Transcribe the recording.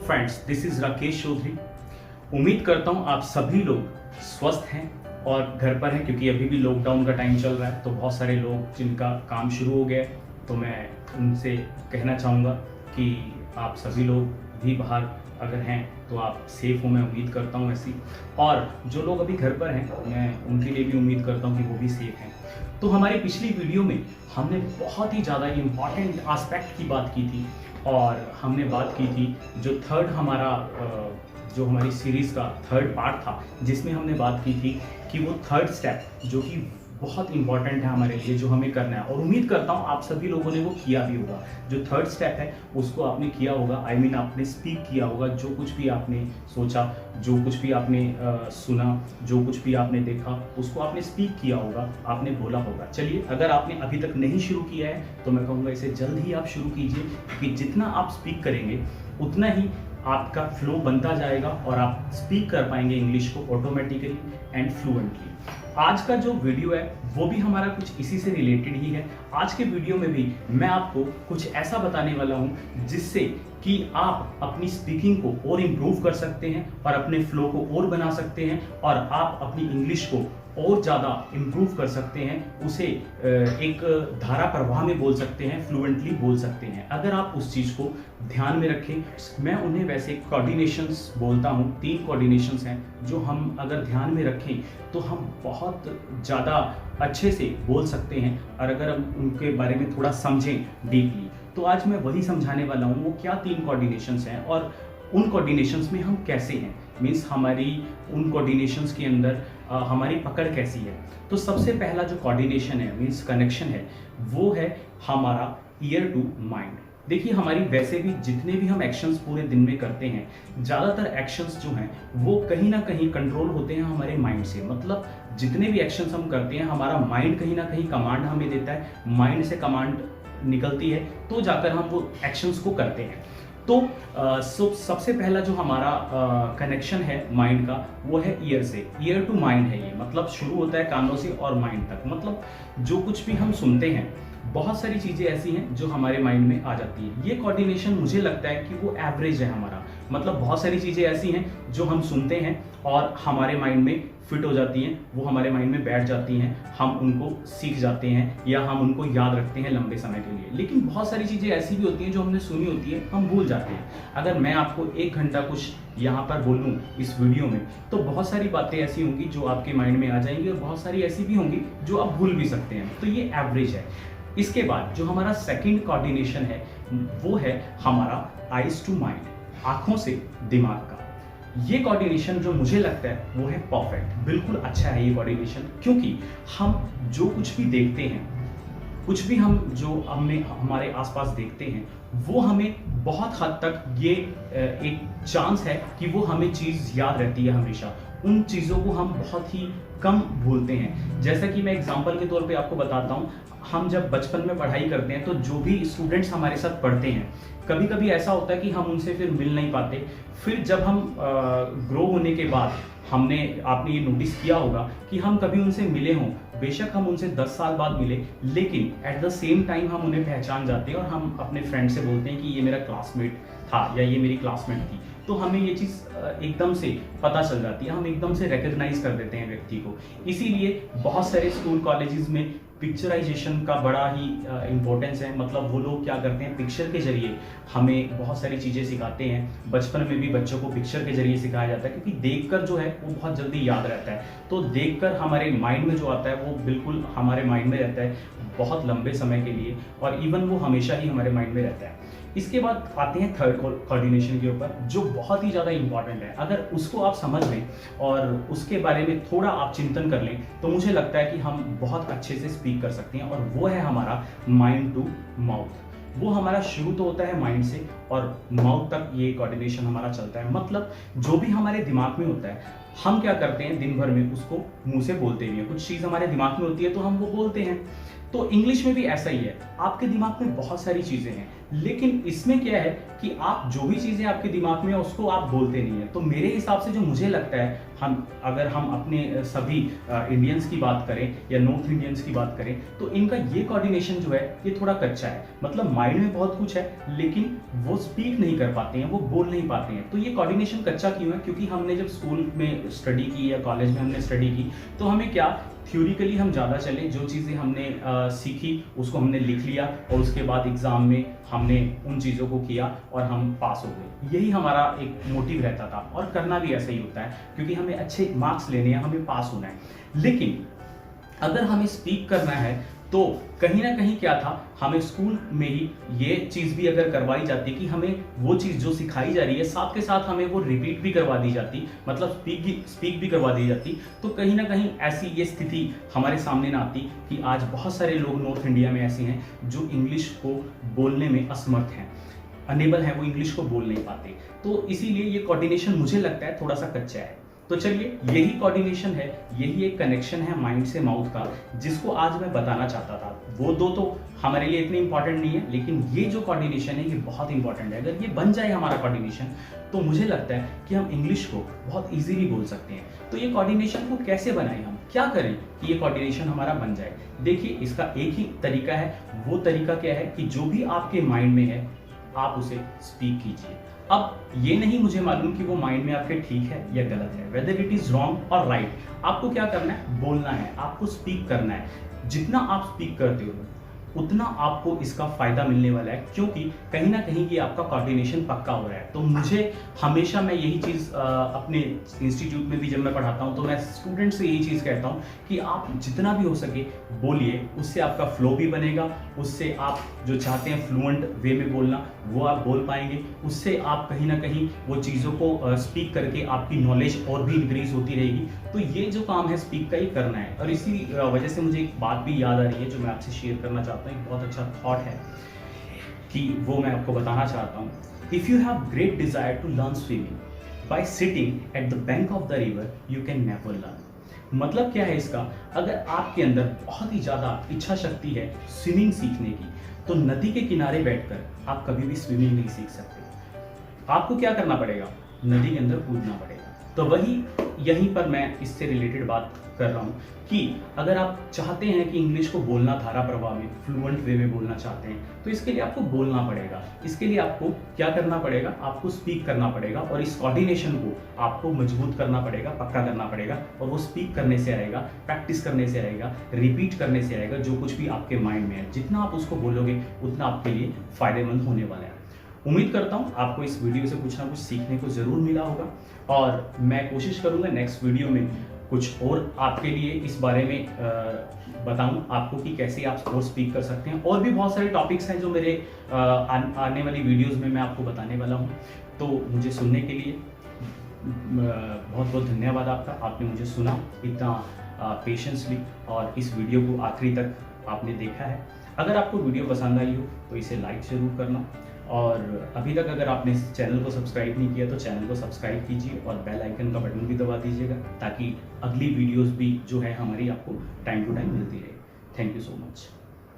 Friends, this is Rakesh Chaudhary. उम्मीद करता हूँ आप सभी लोग स्वस्थ हैं और घर पर हैं, क्योंकि अभी भी लॉकडाउन का टाइम चल रहा है। तो बहुत सारे लोग जिनका काम शुरू हो गया है, तो मैं उनसे कहना चाहूँगा कि आप सभी लोग भी बाहर अगर हैं तो आप सेफ हो, मैं उम्मीद करता हूँ ऐसी। और जो लोग अभी घर पर हैं, मैं उनके लिए भी उम्मीद करता हूँ कि वो भी सेफ हैं। तो हमारी पिछली वीडियो में हमने बहुत ही ज़्यादा इम्पॉर्टेंट एस्पेक्ट की बात की थी, और हमने बात की थी जो जो हमारी सीरीज़ का थर्ड पार्ट था, जिसमें हमने बात की थी कि वो थर्ड स्टेप जो कि बहुत इंपॉर्टेंट है हमारे लिए, जो हमें करना है। और उम्मीद करता हूँ आप सभी लोगों ने वो किया भी होगा। जो थर्ड स्टेप है उसको आपने किया होगा, आपने स्पीक किया होगा। जो कुछ भी आपने सोचा, जो कुछ भी आपने सुना, जो कुछ भी आपने देखा, उसको आपने स्पीक किया होगा, आपने बोला होगा। चलिए, अगर आपने अभी तक नहीं शुरू किया है तो मैं कहूँगा इसे जल्द ही आप शुरू कीजिए, क्योंकि जितना आप स्पीक करेंगे उतना ही आपका फ्लो बनता जाएगा और आप स्पीक कर पाएंगे इंग्लिश को ऑटोमेटिकली एंड फ्लुएंटली। आज का जो वीडियो है वो भी हमारा कुछ इसी से रिलेटेड ही है। आज के वीडियो में भी मैं आपको कुछ ऐसा बताने वाला हूं जिससे कि आप अपनी स्पीकिंग को और इम्प्रूव कर सकते हैं और अपने फ्लो को और बना सकते हैं, और आप अपनी इंग्लिश को और ज़्यादा इम्प्रूव कर सकते हैं, उसे एक धारा प्रवाह में बोल सकते हैं, फ्लुएंटली बोल सकते हैं, अगर आप उस चीज़ को ध्यान में रखें। मैं उन्हें वैसे कोऑर्डिनेशंस बोलता हूँ। 3 कोऑर्डिनेशंस हैं जो हम अगर ध्यान में रखें तो हम बहुत ज़्यादा अच्छे से बोल सकते हैं, और अगर हम उनके बारे में थोड़ा समझें डीपली, तो आज मैं वही समझाने वाला हूँ वो क्या 3 कोऑर्डिनेशंस हैं और उन कोऑर्डिनेशंस में हम कैसे हैं, मीन्स हमारी उन कोऑर्डिनेशंस के अंदर हमारी पकड़ कैसी है। तो सबसे पहला जो कोऑर्डिनेशन है, मीन्स कनेक्शन है, वो है हमारा ईयर टू माइंड। देखिए, हमारी वैसे भी जितने भी हम एक्शंस पूरे दिन में करते हैं, ज़्यादातर एक्शंस जो हैं वो कहीं ना कहीं कंट्रोल होते हैं हमारे माइंड से। मतलब जितने भी एक्शंस हम करते हैं, हमारा माइंड कहीं ना कहीं कमांड हमें देता है, माइंड से कमांड निकलती है तो जाकर हम वो एक्शंस को करते हैं। तो सबसे पहला जो हमारा कनेक्शन है माइंड का, वो है ईयर से। ईयर टू माइंड है ये, मतलब शुरू होता है कानों से और माइंड तक। मतलब जो कुछ भी हम सुनते हैं, बहुत सारी चीज़ें ऐसी हैं जो हमारे माइंड में आ जाती हैं। ये कोऑर्डिनेशन मुझे लगता है कि वो एवरेज है हमारा। मतलब बहुत सारी चीज़ें ऐसी हैं जो हम सुनते हैं और हमारे माइंड में फिट हो जाती हैं, वो हमारे माइंड में बैठ जाती हैं, हम उनको सीख जाते हैं या हम उनको याद रखते हैं लंबे समय के लिए। लेकिन बहुत सारी चीज़ें ऐसी भी होती हैं जो हमने सुनी होती है, हम भूल जाते हैं। अगर मैं आपको 1 घंटा कुछ यहाँ पर बोलूँ इस वीडियो में, तो बहुत सारी बातें ऐसी होंगी जो आपके माइंड में आ जाएंगी, और बहुत सारी ऐसी भी होंगी जो आप भूल भी सकते हैं। तो ये एवरेज है। इसके बाद जो हमारा सेकंड कोऑर्डिनेशन है वो है हमारा आइज टू माइंड, आंखों से दिमाग का। ये कोऑर्डिनेशन जो मुझे लगता है वो है परफेक्ट, बिल्कुल अच्छा है ये कोऑर्डिनेशन। क्योंकि हम जो कुछ भी देखते हैं, कुछ भी हम जो हमारे आसपास देखते हैं, वो हमें बहुत हद तक ये एक चांस है कि वो हमें चीज़ याद रहती है हमेशा। उन चीज़ों को हम बहुत ही कम भूलते हैं। जैसा कि मैं एग्जांपल के तौर पे आपको बताता हूँ, हम जब बचपन में पढ़ाई करते हैं तो जो भी स्टूडेंट्स हमारे साथ पढ़ते हैं, कभी कभी ऐसा होता है कि हम उनसे फिर मिल नहीं पाते। फिर जब हम ग्रो होने के बाद आपने ये नोटिस किया होगा कि हम कभी उनसे मिले हों, बेशक हम उनसे 10 साल बाद मिले, लेकिन एट द सेम टाइम हम उन्हें पहचान जाते हैं और हम अपने फ्रेंड से बोलते हैं कि ये मेरा क्लासमेट था या ये मेरी क्लासमेट थी। तो हमें ये चीज़ एकदम से पता चल जाती है, हम एकदम से रिकग्नाइज कर देते हैं व्यक्ति को। इसीलिए बहुत सारे स्कूल कॉलेजेस में पिक्चराइजेशन का बड़ा ही इम्पोर्टेंस है। मतलब वो लोग क्या करते हैं, पिक्चर के जरिए हमें बहुत सारी चीज़ें सिखाते हैं। बचपन में भी बच्चों को पिक्चर के जरिए सिखाया जाता है, क्योंकि देखकर जो है वो बहुत जल्दी याद रहता है। तो देखकर हमारे माइंड में जो आता है वो बिल्कुल हमारे माइंड में रहता है बहुत लंबे समय के लिए, और इवन वो हमेशा ही हमारे माइंड में रहता है। इसके बाद आते हैं थर्ड कोऑर्डिनेशन के ऊपर, जो बहुत ही ज़्यादा इंपॉर्टेंट है। अगर उसको आप समझ लें और उसके बारे में थोड़ा आप चिंतन कर लें, तो मुझे लगता है कि हम बहुत अच्छे से स्पीक कर सकते हैं, और वो है हमारा माइंड टू माउथ। वो हमारा शुरू तो होता है माइंड से और माउथ तक ये कोऑर्डिनेशन हमारा चलता है। मतलब जो भी हमारे दिमाग में होता है, हम क्या करते हैं दिन भर में उसको मुंह से बोलते भी हैं। कुछ चीज़ हमारे दिमाग में होती है तो हम वो बोलते हैं। तो इंग्लिश में भी ऐसा ही है, आपके दिमाग में बहुत सारी चीजें हैं, लेकिन इसमें क्या है कि आप जो भी चीजें आपके दिमाग में है उसको आप बोलते नहीं है। तो मेरे हिसाब से जो मुझे लगता है, अगर हम अपने सभी इंडियंस की बात करें या नॉर्थ इंडियंस की बात करें, तो इनका ये कोऑर्डिनेशन जो है ये थोड़ा कच्चा है। मतलब माइंड में बहुत कुछ है लेकिन वो स्पीक नहीं कर पाते हैं, वो बोल नहीं पाते हैं। तो ये कोऑर्डिनेशन कच्चा क्यों है? क्योंकि हमने जब स्कूल में स्टडी की या कॉलेज में हमने स्टडी की तो हमें क्या थ्योरिकली हम ज़्यादा चले, जो चीज़ें हमने सीखी उसको हमने लिख लिया और उसके बाद एग्ज़ाम में हमने उन चीज़ों को किया और हम पास हो गए। यही हमारा एक मोटिव रहता था और करना भी ऐसा ही होता है, क्योंकि हमें अच्छे मार्क्स लेने हैं, हमें पास होना है। लेकिन अगर हमें स्पीक करना है तो कहीं ना कहीं क्या था, हमें स्कूल में ही ये चीज़ भी अगर करवाई जाती कि हमें वो चीज़ जो सिखाई जा रही है साथ के साथ हमें वो रिपीट भी करवा दी जाती, मतलब स्पीक भी करवा दी जाती, तो कहीं ना कहीं ऐसी ये स्थिति हमारे सामने ना आती कि आज बहुत सारे लोग नॉर्थ इंडिया में ऐसे हैं जो इंग्लिश को बोलने में असमर्थ हैं, अनेबल है, वो इंग्लिश को बोल नहीं पाते। तो इसीलिए ये कोऑर्डिनेशन मुझे लगता है थोड़ा सा कच्चा है। तो चलिए, यही कोऑर्डिनेशन है, यही एक कनेक्शन है माइंड से माउथ का, जिसको आज मैं बताना चाहता था। वो दो तो हमारे लिए इतने इंपॉर्टेंट नहीं है, लेकिन ये जो कोऑर्डिनेशन है ये बहुत इंपॉर्टेंट है। अगर ये बन जाए हमारा कोऑर्डिनेशन, तो मुझे लगता है कि हम इंग्लिश को बहुत इजीली बोल सकते हैं। तो ये कोऑर्डिनेशन को कैसे बनाएं, हम क्या करें कि ये कोऑर्डिनेशन हमारा बन जाए? देखिए, इसका एक ही तरीका है। वो तरीका क्या है कि जो भी आपके माइंड में है आप उसे स्पीक कीजिए। अब ये नहीं मुझे मालूम कि वो माइंड में आपके ठीक है या गलत है, वेदर इट इज रॉन्ग और राइट। आपको क्या करना है? बोलना है, आपको स्पीक करना है। जितना आप स्पीक करते हो उतना आपको इसका फायदा मिलने वाला है, क्योंकि कहीं ना कहीं ये आपका कोऑर्डिनेशन पक्का हो रहा है। तो मुझे हमेशा, मैं यही चीज़ अपने इंस्टीट्यूट में भी जब मैं पढ़ाता हूँ तो मैं स्टूडेंट से यही चीज़ कहता हूँ कि आप जितना भी हो सके बोलिए, उससे आपका फ्लो भी बनेगा, उससे आप जो चाहते हैं फ्लुएंट वे में बोलना वो आप बोल पाएंगे, उससे आप कहीं ना कहीं वो चीज़ों को स्पीक करके आपकी नॉलेज और भी इंक्रीज होती रहेगी। तो ये जो काम है स्पीक का ही करना है। और इसी वजह से मुझे एक बात भी याद आ रही है जो मैं आपसे शेयर करना चाहता हूँ। एक बहुत अच्छा थॉट है कि वो मैं आपको बताना चाहता हूँ। If you have great desire to learn swimming by sitting at the bank of the river, you can never learn. मतलब क्या है इसका? अगर आपके अंदर बहुत ही ज्यादा इच्छा शक्ति है स्विमिंग सीखने की, तो नदी के किनारे बैठकर आप कभी भी स्विमिंग नहीं सीख सकते। आपको क्या करना पड़ेगा? नदी के अंदर कूदना पड़ेगा। तो वही यहीं पर मैं इससे रिलेटेड बात कर रहा हूँ कि अगर आप चाहते हैं कि इंग्लिश को बोलना धारा प्रवाह में, फ्लुएंट वे में बोलना चाहते हैं, तो इसके लिए आपको बोलना पड़ेगा। इसके लिए आपको क्या करना पड़ेगा? आपको स्पीक करना पड़ेगा और इस कोऑर्डिनेशन को आपको मजबूत करना पड़ेगा, पक्का करना पड़ेगा। और वो स्पीक करने से आएगा, प्रैक्टिस करने से आएगा, रिपीट करने से आएगा। जो कुछ भी आपके माइंड में है, जितना आप उसको बोलोगे उतना आपके लिए फायदेमंद होने वाला है। उम्मीद करता हूँ आपको इस वीडियो से कुछ ना कुछ सीखने को ज़रूर मिला होगा, और मैं कोशिश करूँगा नेक्स्ट वीडियो में कुछ और आपके लिए इस बारे में बताऊं आपको कि कैसे आप और स्पीक कर सकते हैं। और भी बहुत सारे टॉपिक्स हैं जो मेरे आने वाली वीडियोस में मैं आपको बताने वाला हूं। तो मुझे सुनने के लिए बहुत बहुत धन्यवाद आपका। आपने मुझे सुना इतना पेशेंसली, और इस वीडियो को आखिरी तक आपने देखा है। अगर आपको वीडियो पसंद आई हो तो इसे लाइक ज़रूर करना, और अभी तक अगर आपने इस चैनल को सब्सक्राइब नहीं किया तो चैनल को सब्सक्राइब कीजिए और बेल आइकन का बटन भी दबा दीजिएगा, ताकि अगली वीडियोस भी जो है हमारी आपको टाइम टू टाइम मिलती रहे। Thank you so much.